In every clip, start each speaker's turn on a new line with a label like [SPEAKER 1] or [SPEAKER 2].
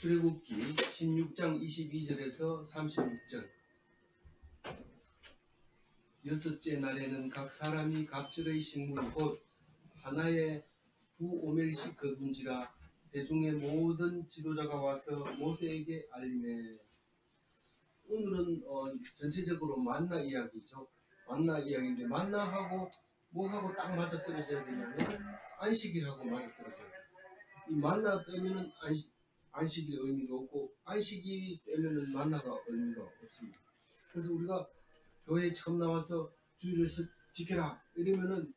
[SPEAKER 1] 출애굽기 16장 22절에서 36절. 여섯째 날에는 각 사람이 갑절의 식물 곧 하나의 두 오멜씩 거둔지라. 대중의 모든 지도자가 와서 모세에게 알리매. 오늘은 전체적으로 만나 이야기죠. 만나 이야기인데, 만나하고 뭐하고 딱 맞아떨어져야 되냐면 안식일하고 맞아떨어져요. 이 만나 빼면은 안식일 의미가 없고, 안식일 빼면은 만나가 의미가 없습니다. 그래서 우리가 교회에 처음 나와서 주일을 지켜라 이러면은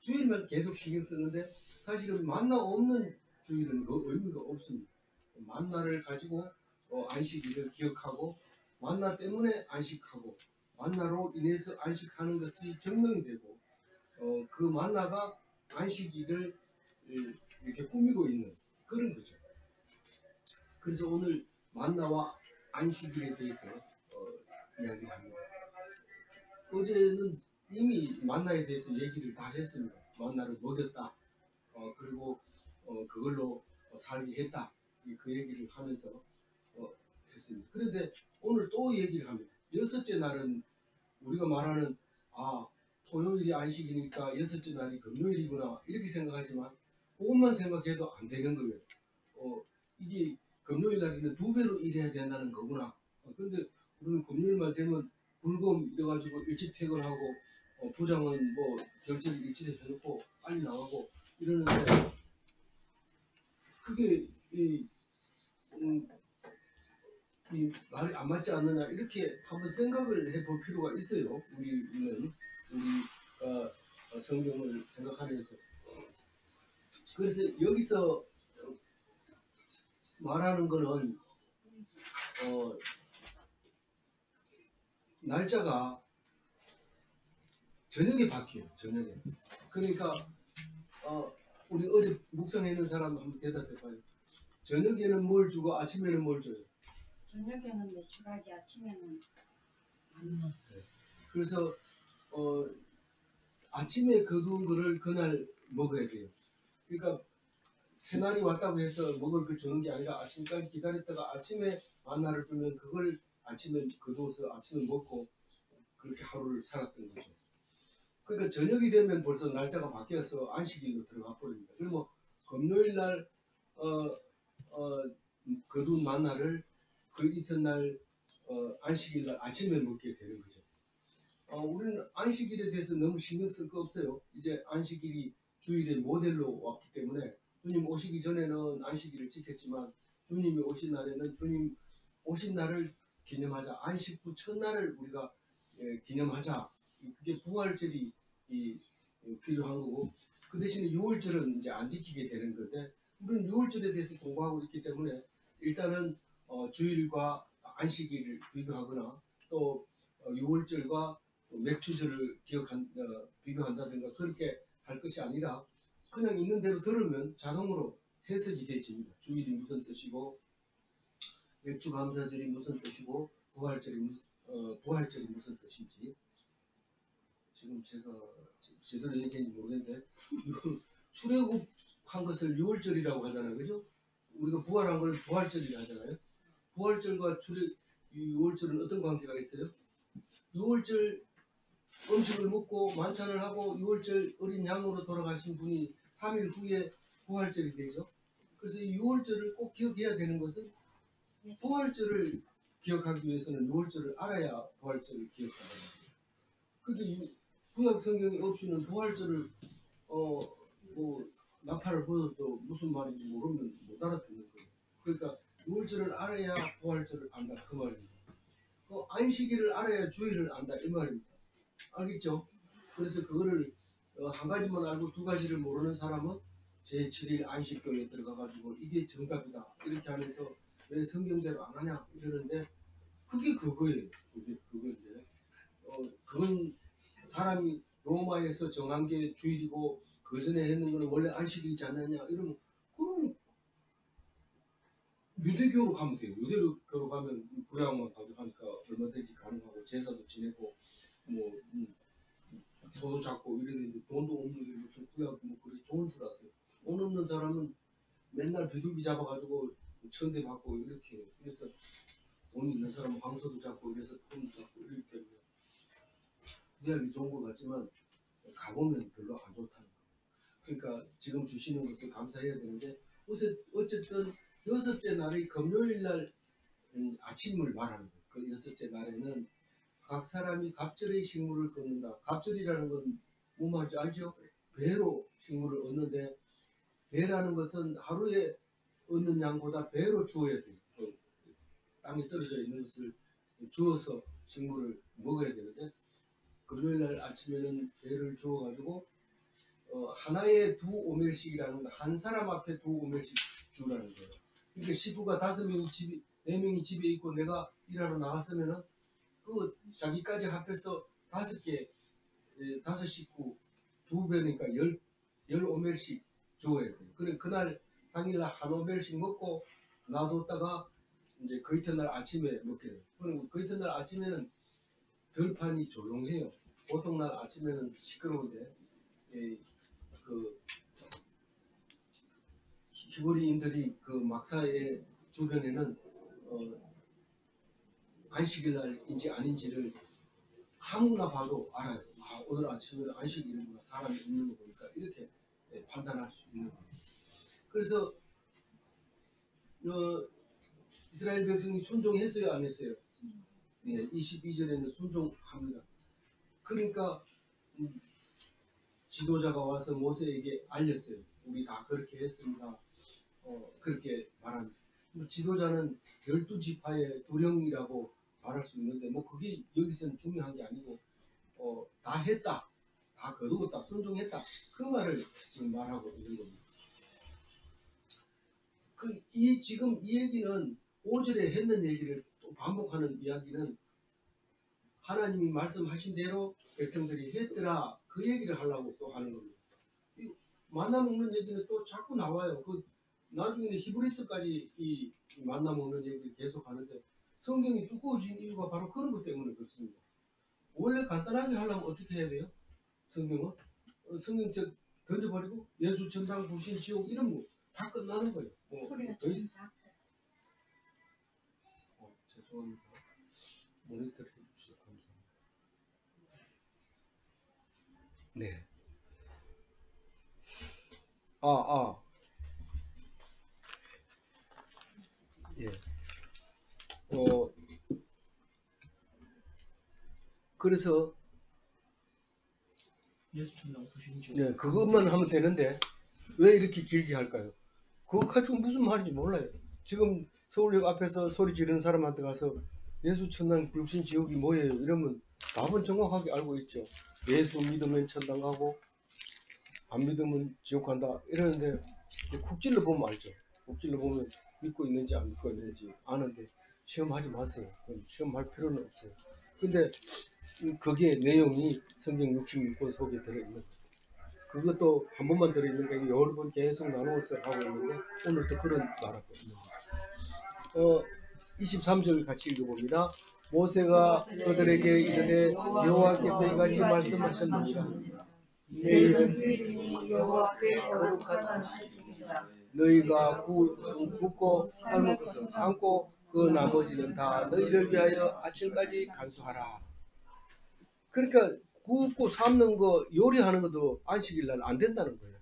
[SPEAKER 1] 주일만 계속 신경 쓰는데, 사실은 만나 없는 주일은 의미가 없습니다. 만나를 가지고 안식일을 기억하고, 만나 때문에 안식하고, 만나로 인해서 안식하는 것이 증명이 되고, 그 만나가 안식일을 이렇게 꾸미고 있는 그런 거죠. 그래서 오늘 만나와 안식일에 대해서 이야기합니다. 어제는 이미 만나에 대해서 얘기를 다 했습니다. 만나를 먹였다. 그리고 그걸로 살게 했다. 그 얘기를 하면서 했습니다. 그런데 오늘 또 얘기를 합니다. 여섯째 날은 우리가 말하는 토요일이 안식이니까 여섯째 날이 금요일이구나 이렇게 생각하지만, 그것만 생각해도 안 되는 거예요. 이게 금요일 날에는 2배로 일해야 된다는 거구나. 근데 우리는 금요일만 되면 불금 이래가지고 일찍 퇴근하고, 부장은 뭐 결제를 일찍 해놓고 빨리 나가고 이러는데, 그게 이 말이 안 맞지 않느냐 이렇게 한번 생각을 해볼 필요가 있어요. 우리는 성경을 생각하면서. 그래서 여기서 말하는 거는 날짜가 저녁에 바뀌어요. 저녁에. 그러니까 우리 어제 묵상했는 사람 한번 대답해봐요. 저녁에는 뭘 주고 아침에는 뭘 줘요?
[SPEAKER 2] 저녁에는 메추라기, 아침에는 만나.
[SPEAKER 1] 그래서 아침에 거둔 거를 그날 먹어야 돼요. 그러니까 새날이 왔다고 해서 먹을 걸 주는 게 아니라 아침까지 기다렸다가 아침에 만나를 주면 그걸 아침에 거두어서 아침에 먹고 그렇게 하루를 살았던 거죠. 그러니까 저녁이 되면 벌써 날짜가 바뀌어서 안식일로 들어가 버립니다. 그러면 금요일 날 거둔 만나를 그 이튿날 안식일 날 아침에 먹게 되는 거죠. 우리는 안식일에 대해서 너무 신경 쓸 거 없어요. 이제 안식일이 주일의 모델로 왔기 때문에, 주님 오시기 전에는 안식일을 지켰지만 주님이 오신 날에는 주님 오신 날을 기념하자. 안식 후 첫날을 우리가 기념하자. 그게 부활절이 필요한 거고, 그 대신에 유월절은 이제 안 지키게 되는 건데, 우리는 유월절에 대해서 공부하고 있기 때문에 일단은 주일과 안식일을 비교하거나, 또 유월절과 맥주절을 비교한다든가 그렇게 할 것이 아니라, 그냥 있는 대로 들으면 자동으로 해석이 되집니다. 주일이 무슨 뜻이고, 맥주감사절이 무슨 뜻이고, 부활절이 무슨 뜻인지. 지금 제가 제대로 얘기했는지 모르겠는데, 출애굽한 것을 유월절이라고 하잖아요. 그죠? 우리가 부활한 걸 부활절이라 하잖아요. 부활절과 유월절은 어떤 관계가 있어요? 유월절 음식을 먹고 만찬을 하고 유월절 어린 양으로 돌아가신 분이 3일 후에 부활절이 되죠. 그래서 이 유월절을 꼭 기억해야 되는 것은, 부활절을 기억하기 위해서는 유월절을 알아야 부활절을 기억하는 거예요. 근데 구약 성경이 없이는 부활절을 뭐 나팔을 불어도 무슨 말인지 모르면 못 알아듣는 거예요. 그러니까 유월절을 알아야 부활절을 안다 그 말입니다. 안식일을 알아야 주일을 안다 이 말입니다. 알겠죠? 그래서 그거를 한 가지만 알고 두 가지를 모르는 사람은 제7일 안식교에 들어가가지고 이게 정답이다 이렇게 하면서 왜 성경대로 안 하냐 이러는데, 그게 그거예요. 그건데 그건 사람이 로마에서 정한 게 주일이고 그 전에 했는 거는 원래 안식일이지 않느냐 이러면, 그럼 유대교로 가면 돼요. 유대교로 가면 구약만 가져가니까 얼마든지 가능하고 제사도 지내고 뭐 소도 잡고 이러는데, 돈도 없는 게 무슨 구약 뭐 그렇게 좋은 줄 아세요? 돈 없는 사람은 맨날 비둘기 잡아가지고 천대 받고 이렇게 그래서 돈 있는 사람은 황소도 잡고 그래서 돈도 잡고 이렇기 때문에 대학이 좋은 것 같지만 가보면 별로 안 좋다는 거. 그러니까 지금 주시는 것을 감사해야 되는데 어쨌든 여섯째 날의 금요일 날 아침을 말하는 거예요. 그 여섯째 날에는 각 사람이 갑절의 식물을 걷는다. 갑절이라는 건 뭐 말인지 알죠? 배로 식물을 얻는데 배라는 것은 하루에 얻는 양보다 배로 주어야 돼요. 땅에 떨어져 있는 것을 주어서 식물을 먹어야 되는데 금요일 날 아침에는 배를 주어가지고 하나에 두 오멜씩이라는 거, 한 사람 앞에 두 오멜씩 주라는 거예요. 그러니까 식구가 5명이 집에 4명이 집에 있고 내가 일하러 나갔으면은 그 자기까지 합해서 5개, 5식구 2배니까 10오멜씩 주어야 돼요. 그래 그날 당일날 한 오멜씩 먹고 놔뒀다가 이제 그 이튿날 아침에 먹게 돼요. 그럼 그 이튿날 아침에는 들판이 조용해요. 보통 날 아침에는 시끄러운데 그 히브리인들이 그 막사의 주변에는 안식일 날인지 아닌지를 아무나 봐도 알아요. 아, 오늘 아침에는 안식일이구나. 사람이 있는 거 보니까 이렇게 판단할 수 있는 거예요. 그래서 이스라엘 백성이 순종했어요, 안 했어요? 네, 22절에는 순종합니다. 그러니까 지도자가 와서 모세에게 알렸어요. 우리 다 그렇게 했습니다. 그렇게 말합니다. 지도자는 12지파의 도령이라고 말할 수 있는데 뭐 그게 여기서는 중요한 게 아니고 다 했다, 다 거두었다, 순종했다 그 말을 지금 말하고 있는 겁니다. 지금 이 얘기는 5절에 했는 얘기를 또 반복하는 이야기는 하나님이 말씀하신 대로 백성들이 했더라 그 얘기를 하려고 또 하는 겁니다. 이 만나 먹는 얘기는 또 자꾸 나와요. 그 나중에는 히브리서까지 이 만나 먹는 얘기를 계속 하는데 성경이 두꺼워진 이유가 바로 그런 것 때문에 그렇습니다. 원래 간단하게 하려면 어떻게 해야 돼요? 성경은 성경 던져버리고 예수 천당 부신 지옥 이런 거 다 끝나는 거예요.
[SPEAKER 2] 소리가 좀 작고.
[SPEAKER 1] 죄송합니다. 모니터를 해주셔서 감사합니다. 네. 예. 그래서
[SPEAKER 3] 예수 천당 부신 지
[SPEAKER 1] 네, 그것만 하면 되는데 왜 이렇게 길게 할까요? 그거 가지고 무슨 말인지 몰라요. 지금 서울역 앞에서 소리 지르는 사람한테 가서 예수 천당 육신 지옥이 뭐예요? 이러면 답은 정확하게 알고 있죠. 예수 믿으면 천당 가고 안 믿으면 지옥 간다 이러는데 국질로 보면 알죠. 국질로 보면 믿고 있는지 안 믿고 있는지 아는데 시험하지 마세요. 시험할 필요는 없어요. 근데 그게 내용이 성경 66권 속에 들어있는 거예요. 그것도 한 번만 들어있는 게 여러 번 계속 나누어서 하고 있는데 오늘도 그런 말하고 있는 거예요. 23절 같이 읽어봅니다. 모세가 그들에게 이르되 여호와께서 이같이 말씀하셨느니라.
[SPEAKER 2] 내일은 여호와께 거룩한 안식일이라.
[SPEAKER 1] 너희가 굽고 삶을 것은 삶고 그 나머지는 다 너희를 위하여 아침까지 간수하라. 그러니까 굽고 삶는 거 요리하는 것도 안식일 날 안 된다는 거예요.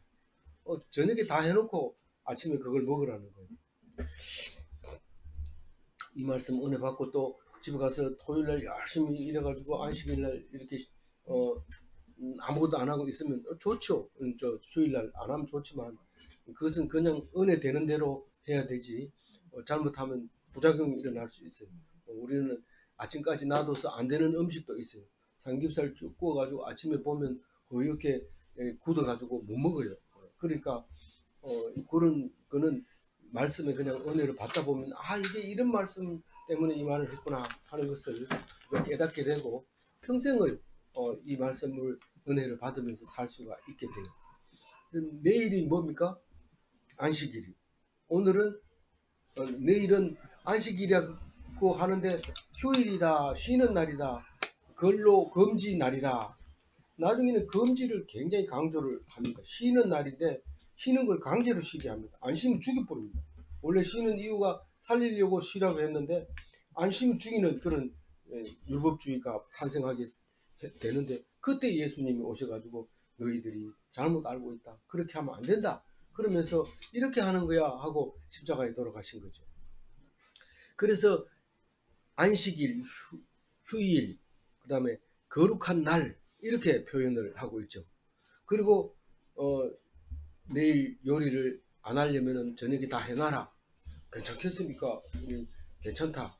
[SPEAKER 1] 저녁에 다 해놓고 아침에 그걸 먹으라는 거예요. 이 말씀 은혜 받고 또 집에 가서 토요일 날 열심히 일해가지고 안식일 날 이렇게 아무것도 안 하고 있으면 좋죠. 주일 날 안 하면 좋지만 그것은 그냥 은혜 되는 대로 해야 되지 잘못하면 부작용이 일어날 수 있어요. 우리는 아침까지 놔둬서 안 되는 음식도 있어요. 삼겹살 쭉 구워가지고 아침에 보면 이렇게 굳어가지고 못 먹어요. 그러니까 그런 거는 말씀에 그냥 은혜를 받다 보면 이게 이런 말씀 때문에 이 말을 했구나 하는 것을 깨닫게 되고 평생을 이 말씀을 은혜를 받으면서 살 수가 있게 돼요. 내일이 뭡니까? 안식일이. 오늘은 내일은 안식일이라고 하는데 휴일이다, 쉬는 날이다, 근로 금지 날이다. 나중에는 금지를 굉장히 강조를 합니다. 쉬는 날인데 쉬는 걸 강제로 쉬게 합니다. 안 쉬면 죽여버립니다.
[SPEAKER 3] 원래 쉬는 이유가 살리려고 쉬라고 했는데 안 쉬면 죽이는 그런 율법주의가 탄생하게 되는데 그때 예수님이 오셔가지고 너희들이 잘못 알고 있다. 그렇게 하면 안 된다. 그러면서 이렇게 하는 거야 하고 십자가에 돌아가신 거죠. 그래서 안식일, 휴일, 그 다음에 거룩한 날 이렇게 표현을 하고 있죠. 그리고 내일 요리를 안 하려면은 저녁에 다 해놔라. 괜찮겠습니까? 괜찮다.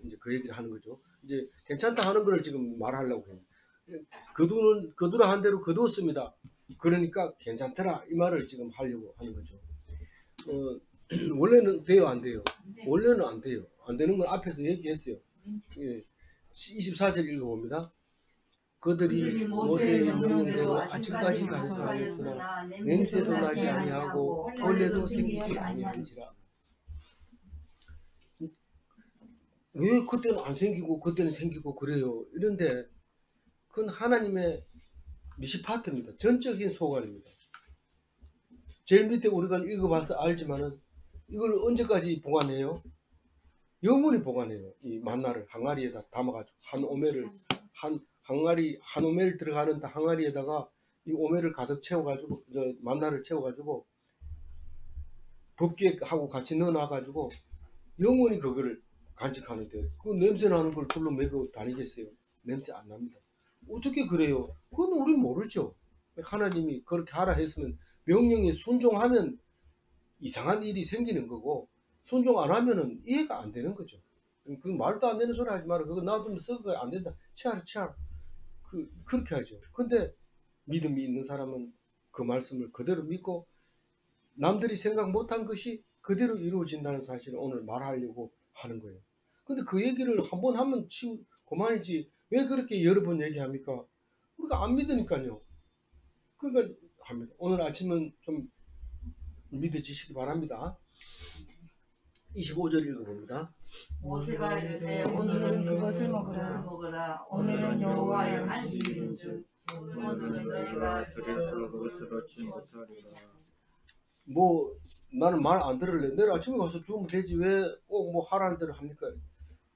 [SPEAKER 3] 이제 그 얘기를 하는 거죠. 이제 괜찮다 하는 걸 지금 말하려고 해요. 거두라 한 대로 거두었습니다. 그러니까 괜찮더라 이 말을 지금 하려고 하는 거죠. 원래는 돼요, 안 돼요? 원래는 안 돼요. 안 되는 건 앞에서 얘기했어요. 24절 읽어봅니다. 그들이 모세의 명령대로 아침까지 간수하였으나 냄새도 나지 아니하고 벌레도 생기지 아니한지라. 왜 그때는 안 생기고 그때는 생기고 그래요? 이런데 그건 하나님의 미시파트입니다. 전적인 소관입니다. 제일 밑에 우리가 읽어봐서 알지만은 이걸 언제까지 보관해요? 영원히 보관해요. 이 만나를 항아리에다 담아가지고 한 오멜을 한 오멜 들어가는 항아리에다가 이 오멜을 가득 채워가지고 만나를 채워가지고 덮개하고 같이 넣어놔가지고 영원히 그거를 간직하는데 그 냄새 나는 걸 불러 매고 다니겠어요? 냄새 안 납니다. 어떻게 그래요? 그건 우리 모르죠. 하나님이 그렇게 하라 했으면 명령에 순종하면 이상한 일이 생기는 거고 순종 안 하면은 이해가 안 되는 거죠. 그 말도 안 되는 소리 하지 마라. 그거 놔두면 썩어 안 된다. 치아라. 그렇게 하죠. 근데 믿음이 있는 사람은 그 말씀을 그대로 믿고 남들이 생각 못한 것이 그대로 이루어진다는 사실을 오늘 말하려고 하는 거예요. 근데 그 얘기를 한번 하면 그만이지 왜 그렇게 여러 번 얘기합니까? 우리가 안 믿으니까요. 그러니까 합니다. 오늘 아침은 좀 믿어지시기 바랍니다. 25절 읽어봅니다.
[SPEAKER 2] 모세가 이르되 오늘은 그것을 먹으라. 오늘은 여호와의 안식일인 줄 오늘은 너희가
[SPEAKER 4] 그래서 그것을 얻지 못하리라.
[SPEAKER 3] 뭐 나는 말 안 들을래. 내일 아침에 가서 주면 되지 왜 꼭 뭐 하라는 대로 합니까?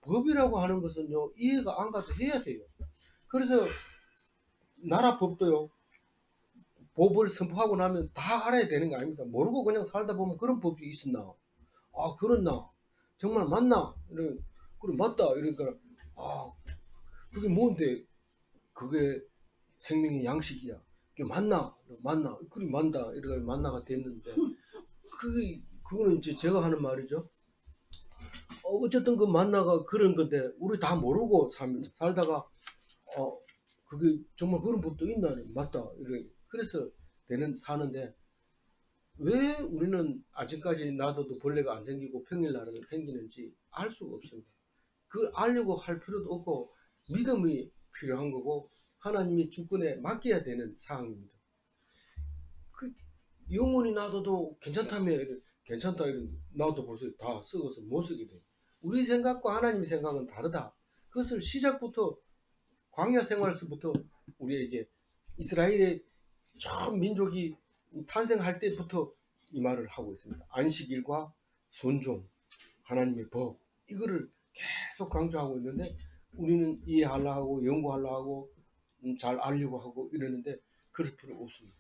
[SPEAKER 3] 법이라고 하는 것은요 이해가 안 가도 해야 돼요. 그래서 나라 법도요 법을 선포하고 나면 다 알아야 되는 거 아닙니다. 모르고 그냥 살다 보면 그런 법이 있었나? 아 그렇나? 정말 맞나? 그래 맞다. 이러니까 아 그게 뭔데? 그게 생명의 양식이야. 그게 맞나? 그래 맞다. 이렇게 만나가 됐는데 그거는 이제 제가 하는 말이죠. 어쨌든 그 만나가 그런 건데 우리 다 모르고 살다가 그게 정말 그런 법도 있나? 맞다. 이래 그래서 사는데 왜 우리는 아직까지 놔둬도 벌레가 안 생기고 평일날은 생기는지 알 수가 없습니다. 그걸 알려고 할 필요도 없고 믿음이 필요한 거고 하나님의 주권에 맡겨야 되는 상황입니다. 영원히 놔둬도 괜찮다며 괜찮다 이런 놔둬 보세요. 다 썩어서 못 쓰게 돼요. 우리 생각과 하나님의 생각은 다르다. 그것을 시작부터 광야 생활에서부터 우리에게 이스라엘의 처음 민족이 탄생할 때부터 이 말을 하고 있습니다. 안식일과 순종, 하나님의 법 이거를 계속 강조하고 있는데 우리는 이해하려고 하고 연구하려고 하고 잘 알려고 하고 이러는데 그럴 필요 없습니다.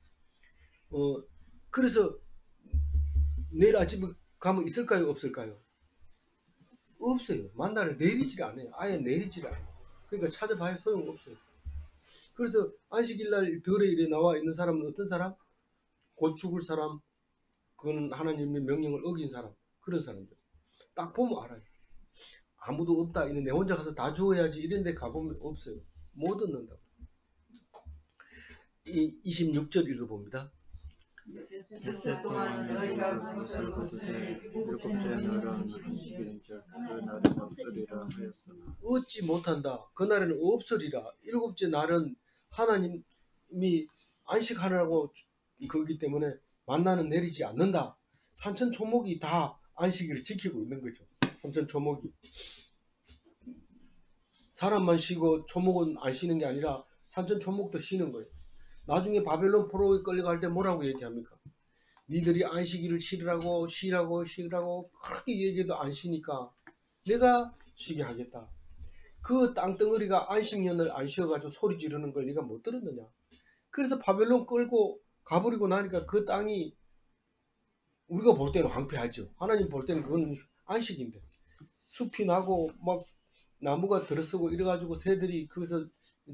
[SPEAKER 3] 그래서 내일 아침에 가면 있을까요? 없을까요? 없어요. 만나를 내리질 않아요. 아예 내리질 않아요. 그러니까 찾아봐야 소용없어요. 그래서 안식일날 덜에 일에 나와 있는 사람은 어떤 사람? 곧 죽을 사람, 그거는 하나님의 명령을 어긴 사람, 그런 사람들. 딱 보면 알아요. 아무도 없다. 내 혼자 가서 다 주워야지 이런 데 가보면 없어요. 못 얻는다고. 26절 읽어봅니다.
[SPEAKER 2] 엿새 동안 너희가 그것을
[SPEAKER 4] 그것에 일곱째 날은 안식일인즉 그 날은 없으리라 하였으나
[SPEAKER 3] 얻지 못한다. 그날에는 없으리라. 일곱째 날은 하나님이 안식하라고 그렇기 때문에 만나는 내리지 않는다. 산천초목이 다 안식일을 지키고 있는 거죠. 산천초목이. 사람만 쉬고 초목은 안 쉬는 게 아니라 산천초목도 쉬는 거예요. 나중에 바벨론 포로에 끌려갈 때 뭐라고 얘기합니까? 니들이 안식일을 쉬라고 그렇게 얘기해도 안 쉬니까 내가 쉬게 하겠다. 그 땅덩어리가 안식년을 안 쉬어가지고 소리 지르는 걸 네가 못 들었느냐. 그래서 바벨론 끌고 가버리고 나니까 그 땅이 우리가 볼 때는 황폐하죠. 하나님 볼 때는 그건 안식인데 숲이 나고 막 나무가 들어서고 이래가지고 새들이 거기서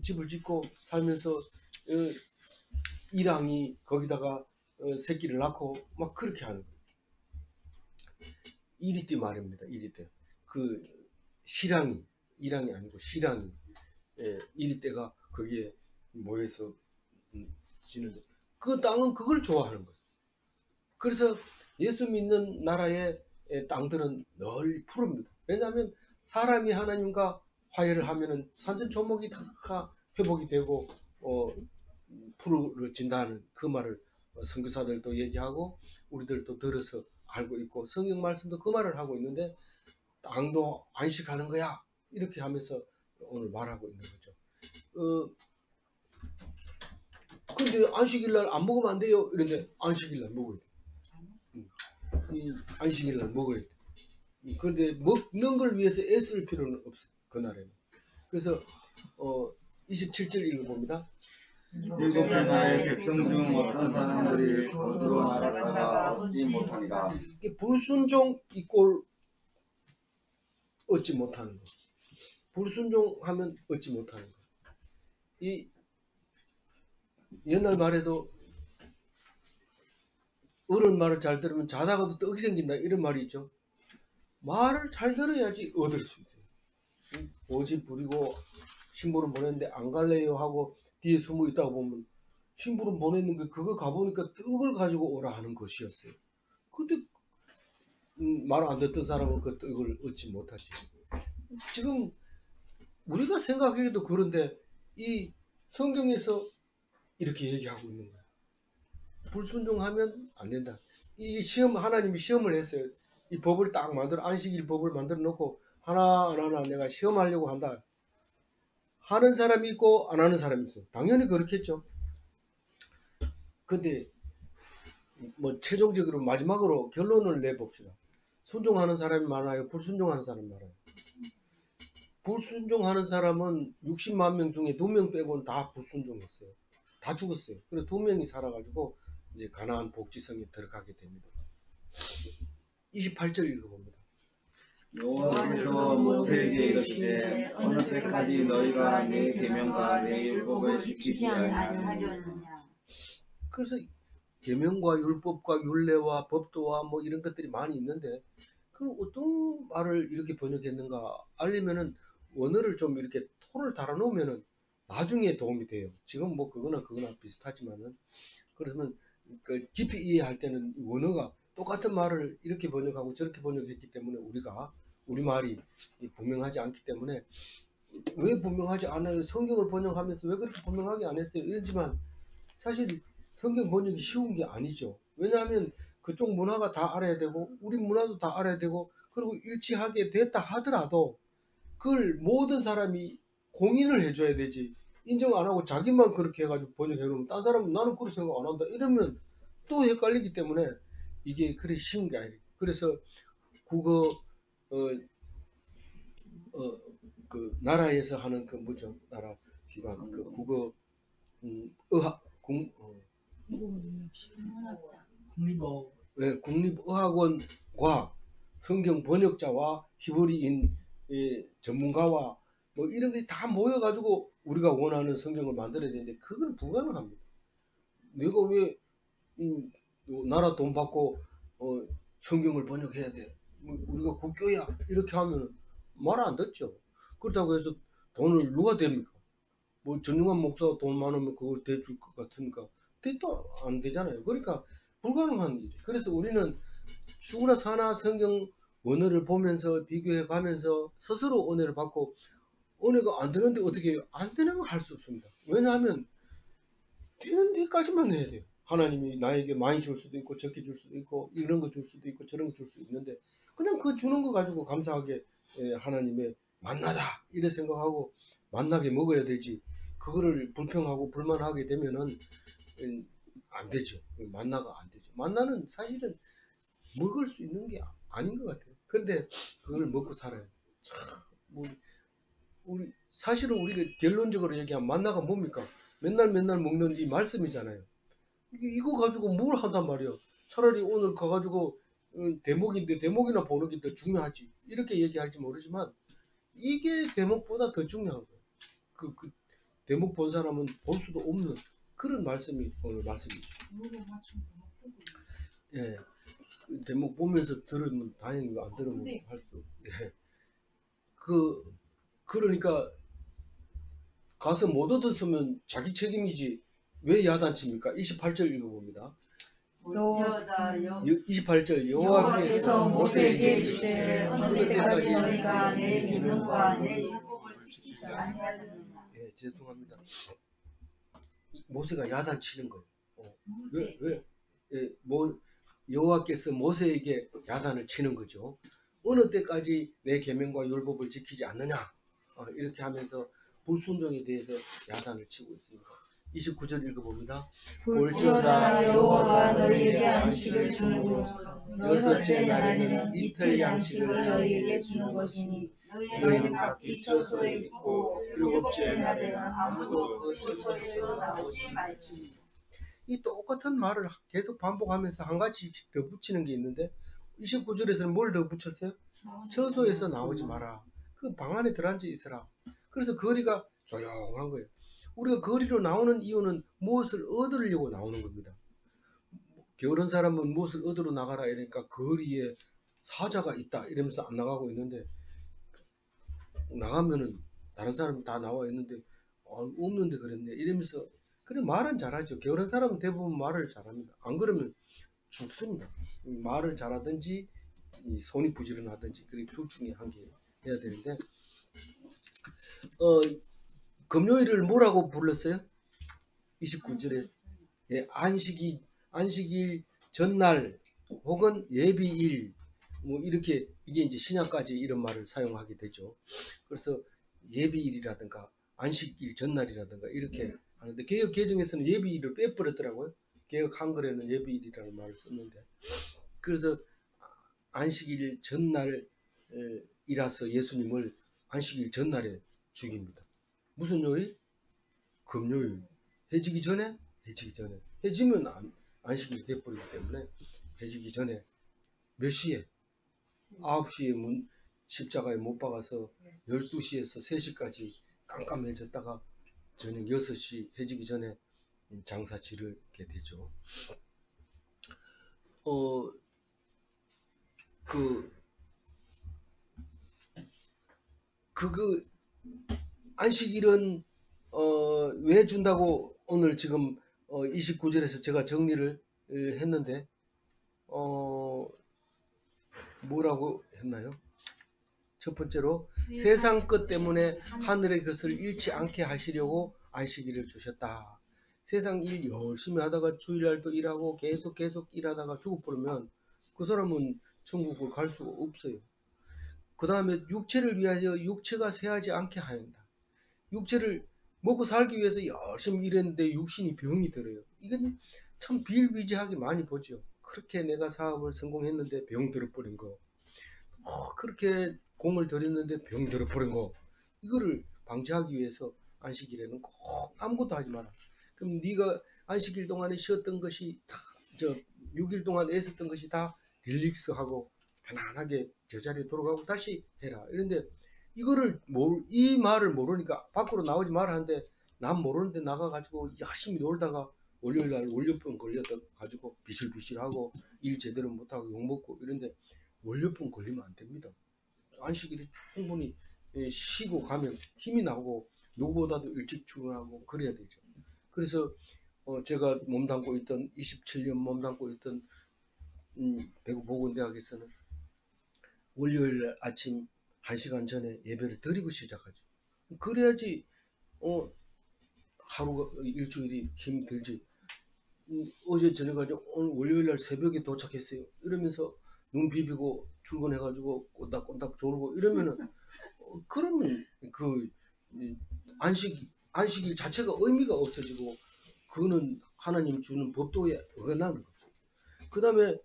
[SPEAKER 3] 집을 짓고 살면서 이랑이 거기다가 새끼를 낳고 막 그렇게 하는 거예요. 이리떼 말입니다. 이리떼. 그 실랑이, 이랑이 아니고 실랑이, 이리떼가 거기에 모여서 지는데 그 땅은 그걸 좋아하는 거예요. 그래서 예수 믿는 나라의 땅들은 널리 푸릅니다. 왜냐하면 사람이 하나님과 화해를 하면은 산천초목이 다 회복이 되고 푸르진다는 그 말을 선교사들도 얘기하고 우리들도 들어서 알고 있고 성경 말씀도 그 말을 하고 있는데 땅도 안식하는 거야 이렇게 하면서 오늘 말하고 있는 거죠. 근데 안식일날 안 먹으면 안 돼요. 이런데 안식일날 먹어야 돼. 안식일날 먹어야 돼. 그런데 먹는 걸 위해서 애쓸 필요는 없어요. 그날에는. 그래서 27절 읽어봅니다.
[SPEAKER 4] 일곱째 나라의 백성 중 어떤 사람들이 거두어 나갔다가 얻지 못하니라.
[SPEAKER 3] 불순종 이꼴 얻지 못하는 거. 불순종하면 얻지 못하는 거. 이 옛날 말에도 어른 말을 잘 들으면 자다가도 떡이 생긴다 이런 말이 있죠. 말을 잘 들어야지 얻을 수 있어요. 오지 부리고 신부름 보냈는데 안 갈래요 하고 뒤에 숨어 있다가 보면 신부름 보냈는데 그거 가보니까 떡을 가지고 오라 하는 것이었어요. 근데 말 안 듣던 사람은 그 떡을 얻지 못하지. 지금 우리가 생각하기도 그런데 이 성경에서 이렇게 얘기하고 있는 거야. 불순종하면 안 된다. 이 시험 하나님이 시험을 했어요. 이 법을 딱 만들어 안식일 법을 만들어 놓고 하나하나 내가 시험하려고 한다. 하는 사람이 있고 안 하는 사람이 있어. 당연히 그렇겠죠. 근데 뭐 최종적으로 마지막으로 결론을 내봅시다. 순종하는 사람이 많아요? 불순종하는 사람이 많아요? 불순종하는 사람은 60만 명 중에 2명 빼고는 다 불순종했어요. 다 죽었어요. 그래서 2명이 살아가지고 이제 가나안 복지성에 들어가게 됩니다. 28절 읽어봅니다.
[SPEAKER 4] 여호와께서 모세에게 이르시되 어느 때까지 너희가 내 계명과 내 율법을 지키지 아니하려느냐.
[SPEAKER 3] 그래서 계명과 율법과 율례와 법도와 뭐 이런 것들이 많이 있는데 그럼 어떤 말을 이렇게 번역했는가 알리면은 원어를 좀 이렇게 토를 달아놓으면은 나중에 도움이 돼요. 지금 뭐 그거나 비슷하지만은 그러면 그 깊이 이해할 때는 원어가 똑같은 말을 이렇게 번역하고 저렇게 번역했기 때문에 우리 말이 분명하지 않기 때문에 왜 분명하지 않아요? 성경을 번역하면서 왜 그렇게 분명하게 안 했어요? 이러지만 사실 성경 번역이 쉬운 게 아니죠. 왜냐하면 그쪽 문화가 다 알아야 되고 우리 문화도 다 알아야 되고 그리고 일치하게 됐다 하더라도 그걸 모든 사람이 공인을 해줘야 되지. 인정 안 하고 자기만 그렇게 해가지고 번역해 놓으면 딴 사람은 나는 그렇게 생각 안 한다 이러면 또 헷갈리기 때문에 이게 그리 쉬운 게 아니에요. 그래서 국어 그 나라에서 하는 그 뭐죠 나라 기관 그 국어 의학 국립의학원과 성경 번역자와 히브리인 전문가와 뭐 이런 게 다 모여가지고 우리가 원하는 성경을 만들어야 되는데 그건 불가능합니다. 내가 왜 나라 돈 받고 성경을 번역해야 돼? 우리가 국교야 이렇게 하면 말 안 듣죠. 그렇다고 해서 돈을 누가 댑니까? 뭐 전용한 목사가 돈 많으면 그걸 대줄 것 같으니까 대도 안 되잖아요. 그러니까 불가능한 일이. 그래서 우리는 죽으나 사나 성경 원어를 보면서 비교해 가면서 스스로 은혜를 받고 은혜가 안 되는데 어떻게 해요? 안 되는 거 할 수 없습니다. 왜냐하면 되는 데까지만 해야 돼요. 하나님이 나에게 많이 줄 수도 있고 적게 줄 수도 있고 이런 거 줄 수도 있고 저런 거 줄 수도 있는데 그냥 그 주는 거 가지고 감사하게 하나님의 만나다 이래 생각하고 만나게 먹어야 되지. 그거를 불평하고 불만하게 되면은 안 되죠. 만나가 안 되죠. 만나는 사실은 먹을 수 있는 게 아닌 것 같아요. 근데 그걸 먹고 살아요. 참, 뭐, 우리 사실은 우리가 결론적으로 얘기하면 만나가 뭡니까? 맨날 먹는 이 말씀이잖아요. 이거 가지고 뭘 한단 말이야. 차라리 오늘 가가지고 대목인데 대목이나 보는 게 더 중요하지. 이렇게 얘기할지 모르지만 이게 대목보다 더 중요한 거예요. 그 대목 본 사람은 볼 수도 없는 그런 말씀이 오늘 말씀이죠. 예. 대목 보면서 들으면 다행이고 안 들으면 할 수. 예. 그러니까 가서 못 얻었으면 자기 책임이지 왜 야단칩니까? 28절 읽어봅니다. 28절
[SPEAKER 2] 여호와께서
[SPEAKER 3] 여호와께서
[SPEAKER 2] 모세에게 이르시되 어느 때까지 너희가 내 계명과 내 율법을 지키지 아니하느냐.
[SPEAKER 3] 예, 죄송합니다. 모세가 야단치는 거예요.
[SPEAKER 2] 모세.
[SPEAKER 3] 왜? 예, 여호와께서 모세에게 야단을 치는 거죠. 어느 때까지 내 계명과 율법을 지키지 않느냐? 이렇게 하면서 불순종에 대해서 야단을 치고 있습니다. 29절 읽어봅니다.
[SPEAKER 2] 볼지어다 여호와가 너희에게 안식을 주고 여섯째 날에는 이틀 양식을 너희에게 주는 것이니 너희는 각기 처소에 있고 일곱째 날에는 아무도 그 처소에서 나오지 말지.
[SPEAKER 3] 이 똑같은 말을 계속 반복하면서 한 가지씩 더 붙이는 게 있는데 29절에서는 뭘 더 붙였어요? 처소에서 나오지 마라. 그 방 안에 들어앉아 있으라. 그래서 거리가 조용한 거예요. 우리가 거리로 나오는 이유는 무엇을 얻으려고 나오는 겁니다. 게으른 사람은 무엇을 얻으러 나가라 이러니까 거리에 사자가 있다 이러면서 안 나가고 있는데 나가면은 다른 사람이 다 나와 있는데 없는데 그랬네 이러면서 그래 말은 잘하죠. 게으른 사람은 대부분 말을 잘합니다. 안 그러면 죽습니다. 말을 잘하든지 손이 부지런하든지 그게 둘 중에 한 개 해야 되는데 금요일을 뭐라고 불렀어요? 29절에 예, 안식일 전날 혹은 예비일 뭐 이렇게 이게 이제 신약까지 이런 말을 사용하게 되죠. 그래서 예비일이라든가 안식일 전날이라든가 이렇게 하는데 개역 개정에서는 예비일을 빼버렸더라고요. 개역 한글에는 예비일이라는 말을 썼는데 그래서 안식일 전날이라서 예수님을 안식일 전날에 죽입니다. 무슨 요일? 금요일. 해지기 전에? 해지기 전에. 해지면 안식일이 돼버리기 때문에 해지기 전에 몇 시에? 9시에 십자가에 못 박아서 12시에서 3시까지 깜깜해졌다가 저녁 6시 해지기 전에 장사 지르게 되죠. 안식일은 왜 준다고 오늘 지금 29절에서 제가 정리를 했는데 뭐라고 했나요? 첫 번째로 세상 것 때문에 하늘의 것을 잃지 않게 하시려고 안식일을 주셨다. 세상 일 열심히 하다가 주일날도 일하고 계속 일하다가 죽어버리면 그 사람은 천국을 갈 수가 없어요. 그 다음에 육체를 위하여 육체가 쇠하지 않게 하ян다. 육체를 먹고 살기 위해서 열심히 일했는데 육신이 병이 들어요. 이건 참 비일비재하게 많이 보죠. 그렇게 내가 사업을 성공했는데 병 들어버린 거, 그렇게 공을 들였는데 병 들어버린 거, 이거를 방지하기 위해서 안식일에는 꼭 아무것도 하지 마라. 그럼 네가 안식일 동안에 쉬었던 것이 다 6일 동안 애썼던 것이 다 릴릭스하고 편안하게 제자리에 돌아가고 다시 해라. 이런데 이 말을 모르니까 밖으로 나오지 마라 하는데 난 모르는데 나가가지고 열심히 놀다가 월요일날 월요병 걸려서 가지고 비실비실하고 일 제대로 못하고 욕먹고 이런데 월요병 걸리면 안 됩니다. 안식일에 충분히 쉬고 가면 힘이 나고 누구보다도 일찍 출근하고 그래야 되죠. 그래서 제가 몸담고 있던 27년 몸담고 있던 대구 보건대학에서는 월요일 아침 1시간 전에 예배를 드리고 시작하죠. 그래야지 하루가 일주일이 힘들지. 어제 저녁에 오늘 월요일날 새벽에 도착했어요. 이러면서 눈 비비고 출근해가지고 꼰닥꼰닥 졸고 이러면은 그러면 그 안식일 자체가 의미가 없어지고 그거는 하나님 주는 법도에 어긋나는 거죠. 그 다음에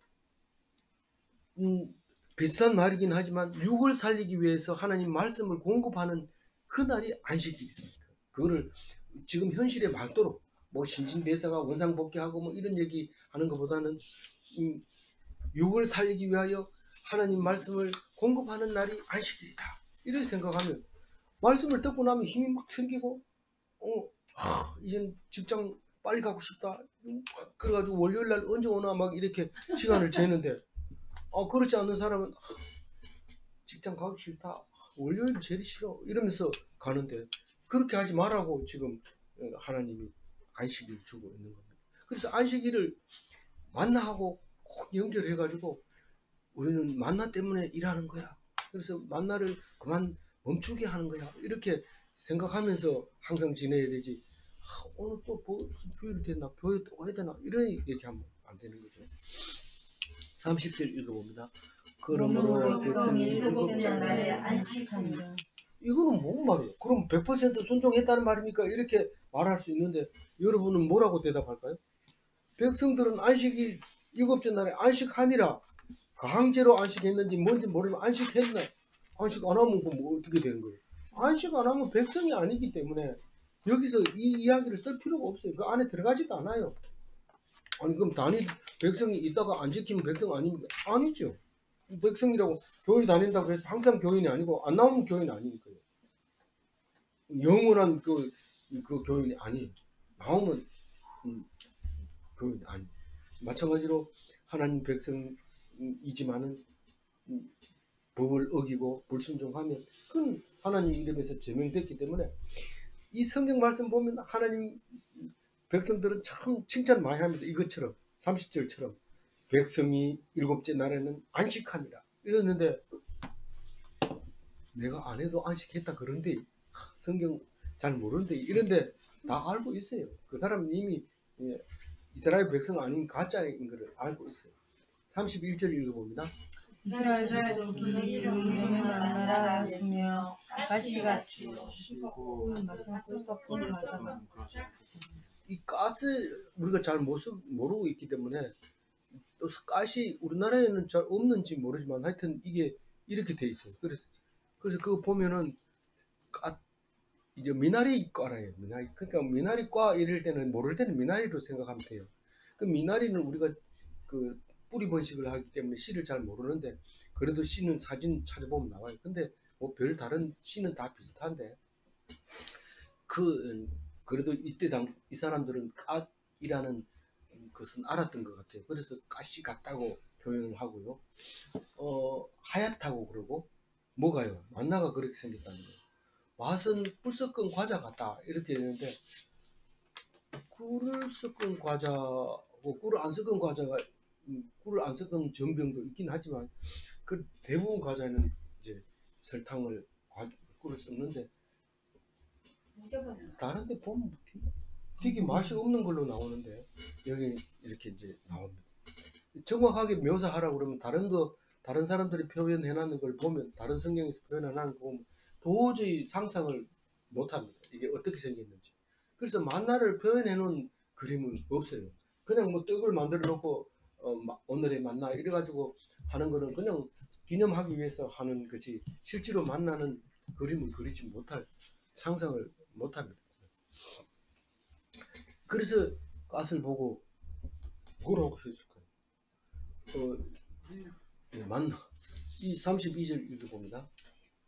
[SPEAKER 3] 비슷한 말이긴 하지만 육을 살리기 위해서 하나님 말씀을 공급하는 그날이 안식일입니다. 그거를 지금 현실에 맞도록 뭐 신진대사가 원상복귀하고 뭐 이런 얘기 하는 것보다는 육을 살리기 위하여 하나님 말씀을 공급하는 날이 안식일이다. 이렇게 생각하면 말씀을 듣고 나면 힘이 막 생기고 이젠 직장 빨리 가고 싶다. 그래가지고 월요일날 언제 오나 막 이렇게 시간을 재는데 그렇지 않는 사람은 직장 가기 싫다. 월요일 제일 싫어. 이러면서 가는데 그렇게 하지 말라고 지금 하나님이 안식일을 주고 있는 겁니다. 그래서 안식일을 만나하고 꼭 연결해가지고 우리는 만나 때문에 일하는 거야. 그래서 만나를 그만 멈추게 하는 거야. 이렇게 생각하면서 항상 지내야 되지. 오늘 또 주일 됐나? 교회 또 가야 되나? 이런 얘기하면 안 되는 거죠. 30절 읽어봅니다.
[SPEAKER 2] 그러므로 백성이 일곱째 날에 안식하니라.
[SPEAKER 3] 이거는 뭔 말이에요? 그럼 100% 순종했다는 말입니까? 이렇게 말할 수 있는데 여러분은 뭐라고 대답할까요? 백성들은 안식일 일곱째 날에 안식하니라. 강제로 안식했는지 뭔지 모르면 안식했나? 안식 안 하면 뭐 어떻게 되는 거예요? 안식 안 하면 백성이 아니기 때문에 여기서 이 이야기를 쓸 필요가 없어요. 그 안에 들어가지도 않아요. 아니 그럼 백성이 있다가 안 지키면 백성 아닙니까? 아니죠. 백성이라고 교회 다닌다고 해서 항상 교인이 아니고 안 나오면 교인이 아니니까요. 영원한 그 교인이 아니에요. 나오면 교인이 아니에요. 마찬가지로 하나님 백성이지만은 법을 어기고 불순종하면 그건 하나님 이름에서 제명됐기 때문에 이 성경 말씀 보면 하나님 백성들은 참 칭찬 많이 합니다. 이것처럼 30절처럼 백성이 일곱째 날에는 안식하니라 이랬는데 내가 안 해도 안식했다 그런데 성경 잘 모르는데 이런데 다 알고 있어요. 그 사람은 이미 이스라엘 백성 아닌 가짜인 것을 알고 있어요. 31절 읽어봅니다.
[SPEAKER 2] 이스라엘 족속이 그 이름을 만나라 하였으며 가시같이
[SPEAKER 3] 이 가스 우리가 잘 모르고 있기 때문에 또 가시 우리나라에는 잘 없는지 모르지만 하여튼 이게 이렇게 돼 있어요. 그래서 그거 보면은 이제 미나리과라요. 그러니까 미나리과 이럴 때는 모를 때는 미나리로 생각하면 돼요. 그 미나리는 우리가 그 뿌리 번식을 하기 때문에 씨를 잘 모르는데 그래도 씨는 사진 찾아보면 나와요. 근데 뭐 별 다른 씨는 다 비슷한데 그래도 이때 이 사람들은 갓이라는 것은 알았던 것 같아요. 그래서 가시 같다고 표현을 하고요. 하얗다고 그러고 뭐가요? 만나가 그렇게 생겼다는 거예요. 맛은 꿀 섞은 과자 같다 이렇게 되는데 꿀을 섞은 과자하고 꿀을 안 섞은 과자가 꿀을 안 섞은 전병도 있긴 하지만 그 대부분 과자는 이제 설탕을 꿀을 섞는데 다른 데 보면 되게 맛이 없는 걸로 나오는데 여기 이렇게 이제 나옵니다. 정확하게 묘사하라고 그러면 다른 사람들이 표현해 놨는 걸 보면 다른 성경에서 표현해 놨는 거 보면 도저히 상상을 못 합니다. 이게 어떻게 생겼는지. 그래서 만나를 표현해 놓은 그림은 없어요. 그냥 뭐 떡을 만들어 놓고 오늘의 만나 이래 가지고 하는 거는 그냥 기념하기 위해서 하는 거지 실제로 만나는 그림을 그리지 못할 상상을 못 합니다. 그래서 갓을 보고 뭐라고 했을까요? 만나 이 32절 읽어봅니다.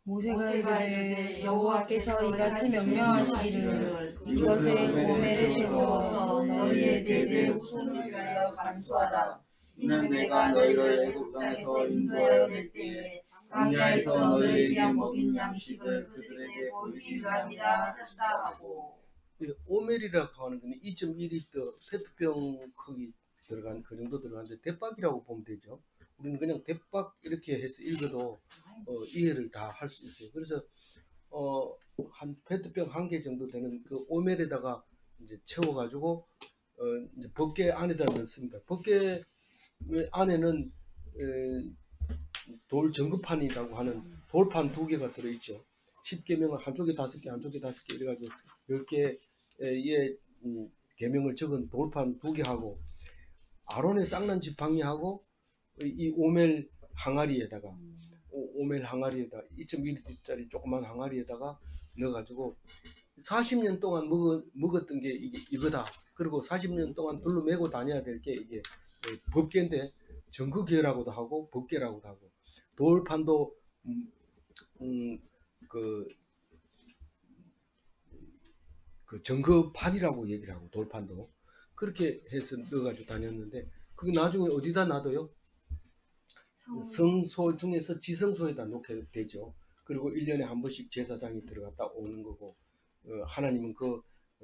[SPEAKER 2] 모세가 이르되 여호와께서 이같이 명령하시기를 이것에 고멜을 채워서 너희의 대대 후손을 위하여 간수하라. 이는 내가 너희를 애굽 땅에서 인도하여 낼 때에 광야에서 너희에게 먹인 양식을 그들에게 보이기 위함이라 하셨다 하고.
[SPEAKER 3] 오멜이라고 하는 건 2.1리터 페트병 크기 들어간 그 정도 들어가는데 대박이라고 보면 되죠. 우리는 그냥 대박 이렇게 해서 읽어도 이해를 다 할 수 있어요. 그래서 한 페트병 1개 정도 되는 그 오멜에다가 이제 채워가지고 이제 법궤 안에다 넣습니다. 법궤 안에는 돌 전급판이라고 하는 돌판 2개가 들어있죠. 10계명은 한쪽에 5개, 한쪽에 5개 이래가지고 10개의 계명을 적은 돌판 2개하고 아론의 쌍난 지팡이하고 이 오멜 항아리에다가 오멜 항아리에다 2.1리터짜리 조그만 항아리에다가 넣어가지고 40년 동안 먹었던 게 이거다. 그리고 40년 동안 둘러 메고 다녀야 될 게 이게 법궤인데 정거궤라고도 하고 법궤라고도 하고 돌판도 그 정거판이라고 얘기를 하고 돌판도 그렇게 해서 넣어가지고 다녔는데 그게 나중에 어디다 놔둬요? 성소 중에서 지성소에다 놓게 되죠. 그리고 1년에 한 번씩 제사장이 들어갔다 오는 거고 하나님은 그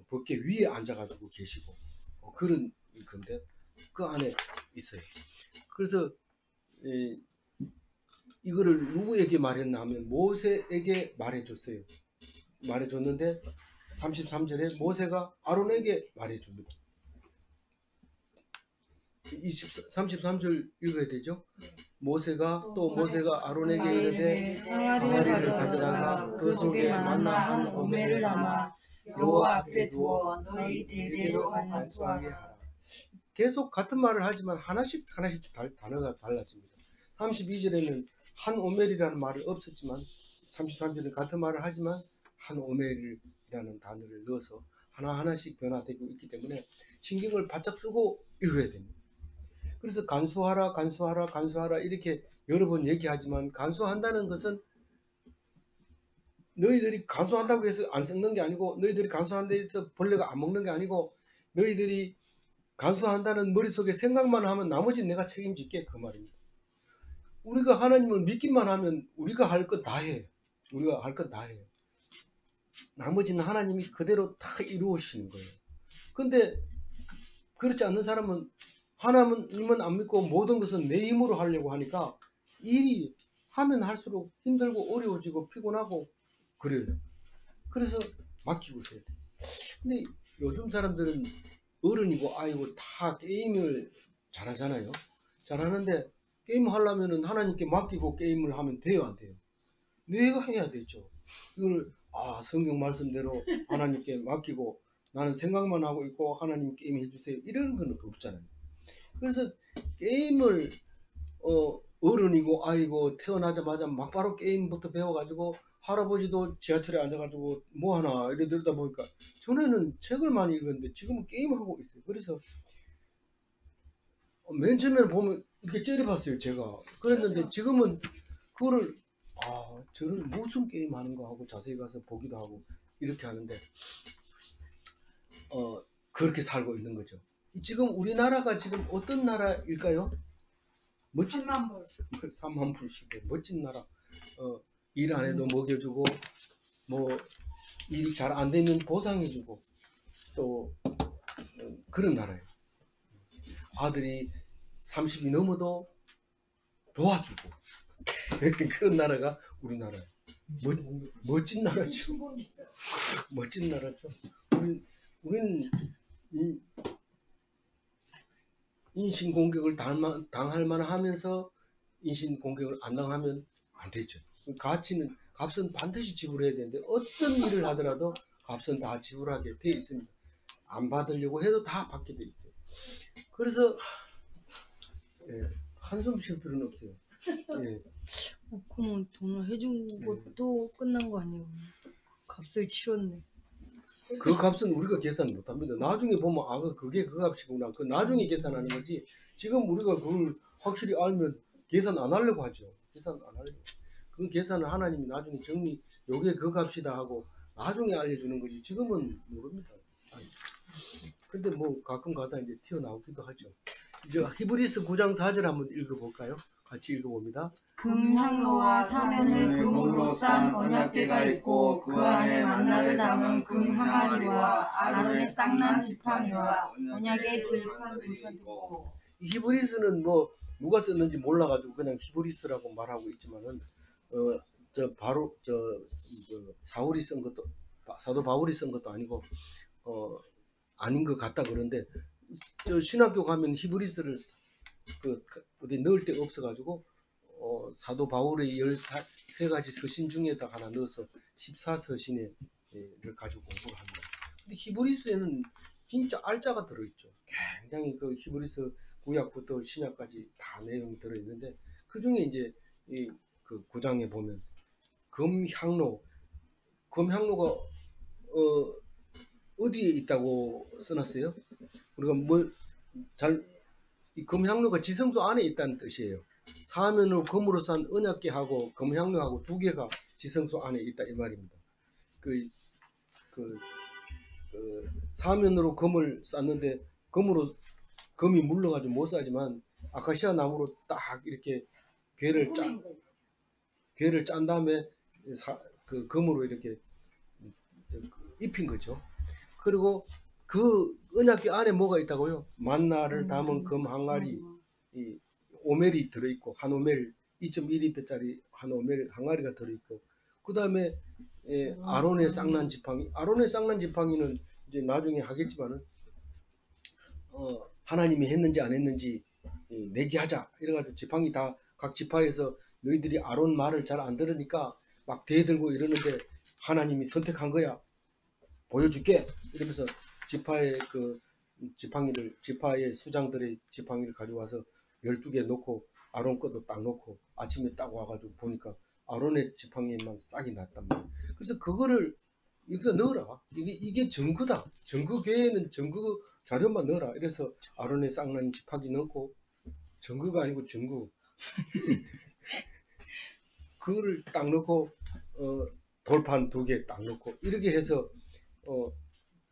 [SPEAKER 3] 법궤 위에 앉아가지고 계시고 그런 건데 그 안에 있어요. 그래서 이거를 누구에게 말했나 하면 모세에게 말해줬어요. 말해줬는데 33절에 모세가 아론에게 말해줍니다. 33절 읽어야 되죠? 모세가 아론에게 이르되
[SPEAKER 2] 항아리를 가져다가 그 속에 만나 한 오멜을 담아 여호와 앞에 두어 너희 대대로 관수하게 하라.
[SPEAKER 3] 계속 같은 말을 하지만 하나씩 단어가 달라집니다. 32절에는 한 오멜이라는 말이 없었지만 33절은 같은 말을 하지만 한 오멜이라는 단어를 넣어서 하나하나씩 변화되고 있기 때문에 신경을 바짝 쓰고 읽어야 됩니다. 그래서 간수하라 이렇게 여러 번 얘기하지만 간수한다는 것은 너희들이 간수한다고 해서 안 썩는 게 아니고 너희들이 간수한다고 해서 벌레가 안 먹는 게 아니고 너희들이 간수한다는 머릿속에 생각만 하면 나머지는 내가 책임질게 그 말입니다. 우리가 하나님을 믿기만 하면 우리가 할 것 다 해. 우리가 할 것 다 해요. 나머지는 하나님이 그대로 다 이루어지시는 거예요. 근데 그렇지 않는 사람은 하나님은 안 믿고 모든 것은 내 힘으로 하려고 하니까 일이 하면 할수록 힘들고 어려워지고 피곤하고 그래요. 그래서 맡기고 있어야 돼. 근데 요즘 사람들은 어른이고 아이고 다 게임을 잘하잖아요. 잘하는데 게임 하려면은 하나님께 맡기고 게임을 하면 돼요, 안 돼요? 내가 해야 되죠. 이걸 성경 말씀대로 하나님께 맡기고 나는 생각만 하고 있고 하나님 게임 해주세요. 이런 건 없잖아요. 그래서 게임을 어른이고 아이고 태어나자마자 막바로 게임부터 배워가지고 할아버지도 지하철에 앉아가지고 뭐하나 이래 들다 보니까 전에는 책을 많이 읽었는데 지금은 게임하고 있어요. 그래서 맨 처음에는 보면 이렇게 째려봤어요 제가. 그랬는데 지금은 그거를 저는 무슨 게임 하는가 하고 자세히 가서 보기도 하고 이렇게 하는데 그렇게 살고 있는 거죠. 지금 우리나라가 지금 어떤 나라일까요? 멋진 3만 불 시대 멋진 나라. 일 안 해도 먹여주고 뭐 일이 잘 안 되면 보상해주고 또 그런 나라예요. 아들이 30이 넘어도 도와주고 그런 나라가 우리나라예요. 멋진 나라죠. 멋진 나라죠. 우리는 인신공격을 당할 만하면서 인신공격을 안 당하면 안 되죠. 값은 반드시 지불해야 되는데 어떤 일을 하더라도 값은 다 지불하게 돼 있습니다. 안 받으려고 해도 다 받게 돼 있어요. 그래서 한숨 쉴 필요는 없어요.
[SPEAKER 2] 그럼 돈을 해준 것도 끝난 거 아니에요? 값을 치렀네.
[SPEAKER 3] 그 값은 우리가 계산 못합니다. 나중에 보면 그게 그 값이구나. 그 나중에 계산하는 거지. 지금 우리가 그걸 확실히 알면 계산 안 하려고 하죠. 계산 안 하려고. 그 계산은 하나님이 나중에 요게 그 값이다 하고 나중에 알려주는 거지. 지금은 모릅니다. 근데 뭐 가끔 가다 이제 튀어나오기도 하죠. 이제 히브리서 9장 4절 한번 읽어볼까요? 같이 읽어봅니다.
[SPEAKER 2] 금향로와 사면을 금으로 싼 언약궤가 있고 그 안에 만나를 담은 금 항아리와 아론의 쌍난 지팡이와 언약의 들판도 있고.
[SPEAKER 3] 히브리서는 뭐 누가 썼는지 몰라가지고 그냥 히브리서라고 말하고 있지만은 사울이 쓴 것도 사도 바울이 쓴 것도 아니고 아닌 것 같다 그런데 신학교 가면 히브리서를 어디 넣을 데가 없어가지고 사도 바울의 13가지 서신 중에다 하나 넣어서 14서신을 가지고 공부를 합니다. 근데 히브리서에는 진짜 알짜가 들어있죠. 굉장히 그 히브리서 구약부터 신약까지 다 내용이 들어있는데 그 중에 이제 이 그 9장에 보면 금향로가 어디에 있다고 써놨어요? 우리가 이 금향로가 지성소 안에 있다는 뜻이에요. 사면으로 금으로 싼 언약궤하고 금향로하고 두 개가 지성소 안에 있다 이 말입니다. 그 사면으로 금을 쌌는데 금이 물러가지고 못 싸지만 아카시아 나무로 딱 이렇게 괴를 짠 다음에 그 금으로 이렇게 입힌 거죠. 그리고 그 언약궤 안에 뭐가 있다고요? 만나를 담은 금 항아리, 이 오멜이 들어있고 한 오멜 2.1리터짜리 한 오멜 항아리가 들어있고 그 다음에 아론의 쌍난 지팡이는 이제 나중에 하겠지만은 하나님이 했는지 안 했는지 내기하자 이래가지고 지팡이 다 각 지파에서 너희들이 아론 말을 잘 안 들으니까 막 대들고 이러는데 하나님이 선택한 거야 보여줄게 이러면서 지파의 지파의 수장들의 지팡이를 가져와서 12개 놓고 아론 것도 딱 놓고 아침에 딱 와가지고 보니까 아론의 지팡이에만 싹이 났단 말이야. 그래서 그거를 여기다 넣어라. 이게 증거다. 증거궤에는 증거 자료만 넣어라. 이래서 아론의 쌍난 지팡이 넣고 증거가 아니고 증거. 그거를 딱 넣고 돌판 2개 딱 넣고 이렇게 해서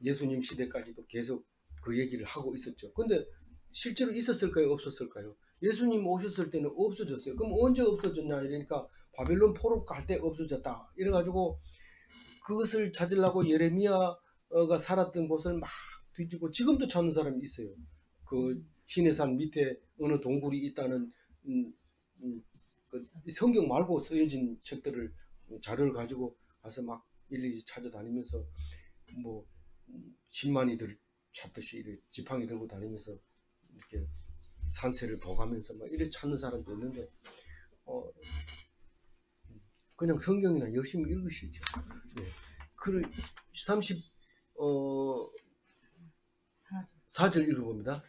[SPEAKER 3] 예수님 시대까지도 계속 그 얘기를 하고 있었죠. 근데 실제로 있었을까요? 없었을까요? 예수님 오셨을 때는 없어졌어요. 그럼 언제 없어졌냐 이러니까 바벨론 포로 갈 때 없어졌다. 이래가지고 그것을 찾으려고 예레미야가 살았던 곳을 막 뒤지고 지금도 찾는 사람이 있어요. 그 시내산 밑에 어느 동굴이 있다는 그 성경 말고 쓰여진 책들을 자료를 가지고 가서 막 일일이 찾아다니면서 뭐 10만이들 찾듯이 이렇게 지팡이 들고 다니면서 이렇게 산세를 보가면서 막 이렇게 찾는 사람도 있는데 그냥 성경이나 열심히 읽으시죠. 네. 그 4절 읽어봅니다.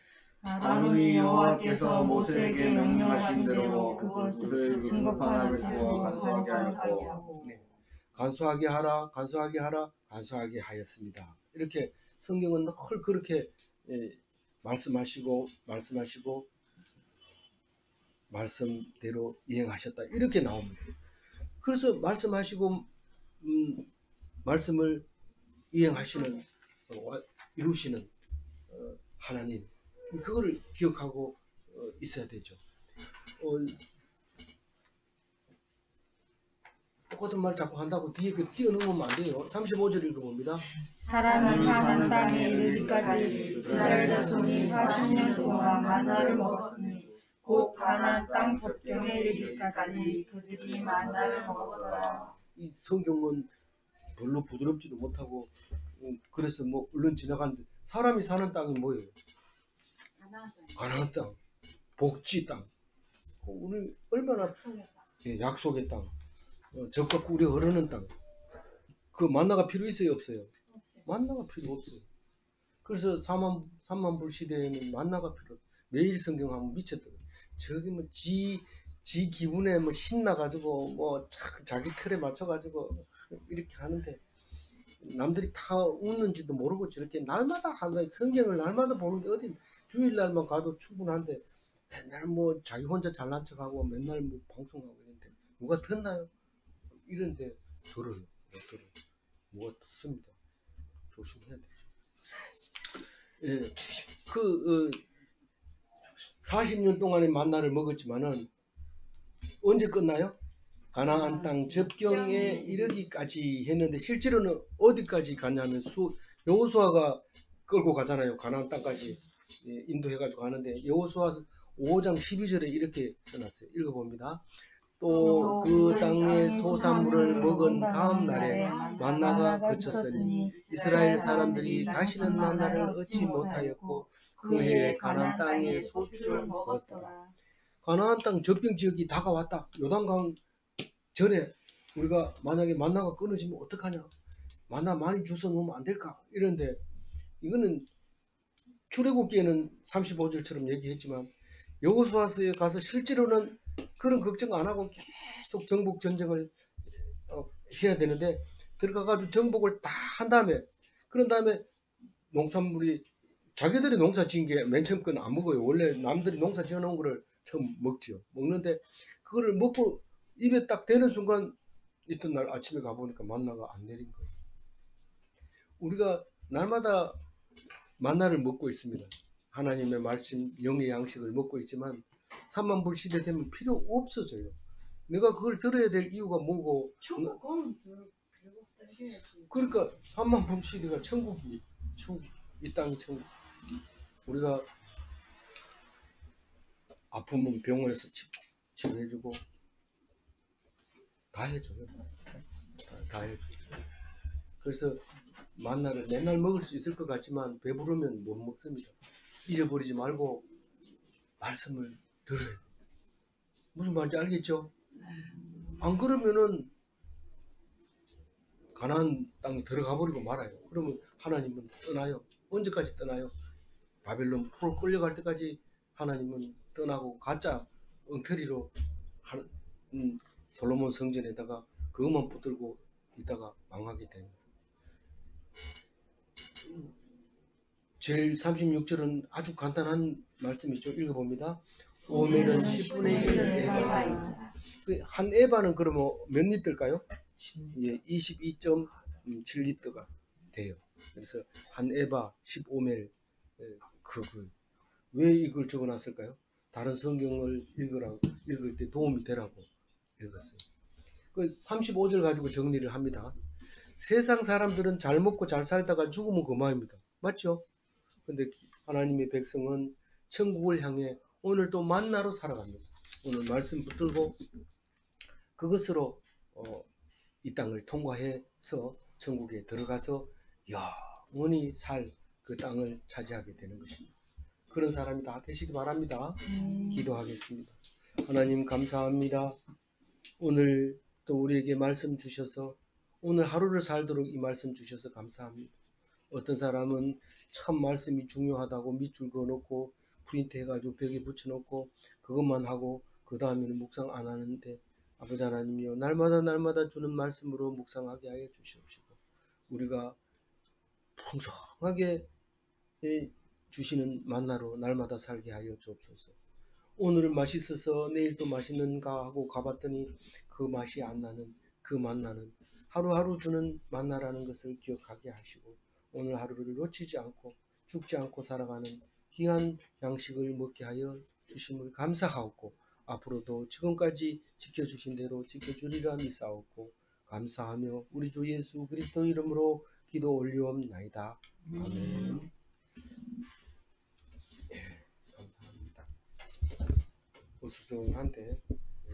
[SPEAKER 2] 아론이 여호와께서 모세에게 명령하신 대로 그것을 증거판을 두어 간수하게 하고
[SPEAKER 3] 네. 간수하게 하라 하였습니다. 이렇게 성경은 늘 그렇게 말씀하시고 말씀대로 이행하셨다 이렇게 나옵니다. 그래서 말씀하시고 말씀을 이행하시는 이루시는 하나님 그거를 기억하고 있어야 되죠. 똑같은 말 자꾸 한다고 뒤에 뛰어넘으면 안 돼요. 35절 읽어봅니다.
[SPEAKER 2] 사람이 사는 땅에 이르기까지 이스라엘 자손이 40년 동안 만나를 먹었으니 곧 가나안 땅 접경에 이르기까지 그들이 만나를 먹었더라.
[SPEAKER 3] 이 성경은 별로 부드럽지도 못하고 그래서 뭐 얼른 지나가는데 사람이 사는 땅이 뭐예요? 가나안 땅, 복지 땅. 우리 얼마나 약속의 땅, 적과 꿀이 흐르는 땅. 그 만나가 필요 있어요, 없어요? 만나가 필요 없어요. 그래서 3만 불 시대에는 만나가 필요. 매일 성경하면 미쳤더라고요. 저기 뭐 지 기분에 뭐 신나가지고 뭐 자기 틀에 맞춰가지고 이렇게 하는데 남들이 다 웃는지도 모르고 저렇게 날마다 한다. 성경을 날마다 보는데 어디 주일날만 가도 충분한데 맨날 뭐 자기 혼자 잘난 척하고 맨날 뭐 방송하고 이런데 누가 듣나요? 이런데 들어요. 뭐가 듣습니다. 조심해야 되죠. 예, 40년 동안의 만나를 먹었지만은 언제 끝나요? 가나안 땅 접경에 이르기까지 했는데 실제로는 어디까지 갔냐면 여호수아가 끌고 가잖아요. 가나안 땅까지 인도해가지고 가는데 여호수아 5장 12절에 이렇게 써놨어요. 읽어봅니다. 또 그 땅의 소산물을 먹은 다음 날에 만나가 그쳤으니 이스라엘 사람들이 다시는 만나를 얻지 못하였고 그 해에 가나안 땅의 소출을 먹었더라. 가나안 땅 접경 지역이 다가왔다. 요단강 전에 우리가 만약에 만나가 끊어지면 어떡하냐? 만나 많이 주워 놓으면 안 될까? 이런데 이거는 출애굽기에는 35절처럼 얘기했지만 여호수아서에 가서 실제로는 그런 걱정 안 하고 계속 정복 전쟁을 해야 되는데 들어가가지고 정복을 다 한 다음에 그런 다음에 농산물이 자기들이 농사 지은 게 맨 처음 건 안 먹어요. 원래 남들이 농사 지어 놓은 거를 처음 먹죠. 먹는데 그거를 먹고 입에 딱 대는 순간 이튿날 아침에 가보니까 만나가 안 내린 거예요. 우리가 날마다 만나를 먹고 있습니다. 하나님의 말씀, 영의 양식을 먹고 있지만 3만불 시대 되면 필요 없어져요. 내가 그걸 들어야 될 이유가 뭐고? 그러니까 3만불 시대가 천국이 이 땅이 천국. 우리가 아프면 병원에서 치료해주고 다 해줘요. 다 해줘요. 그래서 만나를 맨날 먹을 수 있을 것 같지만 배부르면 못 먹습니다. 잊어버리지 말고 말씀을 들어야 돼요. 무슨 말인지 알겠죠? 안 그러면은 가나안 땅에 들어가 버리고 말아요. 그러면 하나님은 떠나요. 언제까지 떠나요? 바벨론 포로 끌려갈 때까지 하나님은 떠나고 가짜 엉터리로 솔로몬 성전에다가 그것만 붙들고 있다가 망하게 됩니다. 제일 36절은 아주 간단한 말씀이죠. 읽어봅니다. 오멜은 10분의 1 에바입니다. 한 에바는 그러면 몇 리터일까요? 예, 22.7리터가 돼요. 그래서 한 에바 15멜 왜 이걸 적어놨을까요? 다른 성경을 읽을 때 도움이 되라고 읽었어요. 그 35절 가지고 정리를 합니다. 세상 사람들은 잘 먹고 잘 살다가 죽으면 그만입니다. 맞죠? 근데 하나님의 백성은 천국을 향해 오늘도 만나로 살아갑니다. 오늘 말씀 붙들고 그것으로 이 땅을 통과해서 천국에 들어가서 영원히 살 그 땅을 차지하게 되는 것입니다. 그런 사람이 다 되시기 바랍니다. 기도하겠습니다. 하나님 감사합니다. 오늘 또 우리에게 말씀 주셔서 오늘 하루를 살도록 이 말씀 주셔서 감사합니다. 어떤 사람은 참 말씀이 중요하다고 밑줄 그어놓고 프린트 해가지고 벽에 붙여놓고 그것만 하고 그 다음에는 묵상 안 하는데 아버지 하나님이여 날마다 주는 말씀으로 묵상하게 하여 주시옵시고 우리가 풍성하게 주시는 만나로 날마다 살게 하여 주옵소서. 오늘은 맛있어서 내일도 맛있는가 하고 가봤더니 그 맛이 안 나는 그 만나는 하루하루 주는 만나라는 것을 기억하게 하시고 오늘 하루를 놓치지 않고 죽지 않고 살아가는 귀한 양식을 먹게 하여 주심을 감사하옵고 앞으로도 지금까지 지켜주신 대로 지켜주리라 믿사옵고 감사하며 우리 주 예수 그리스도 이름으로 기도 올리옵나이다. 아멘. 감사합니다. 오수성한테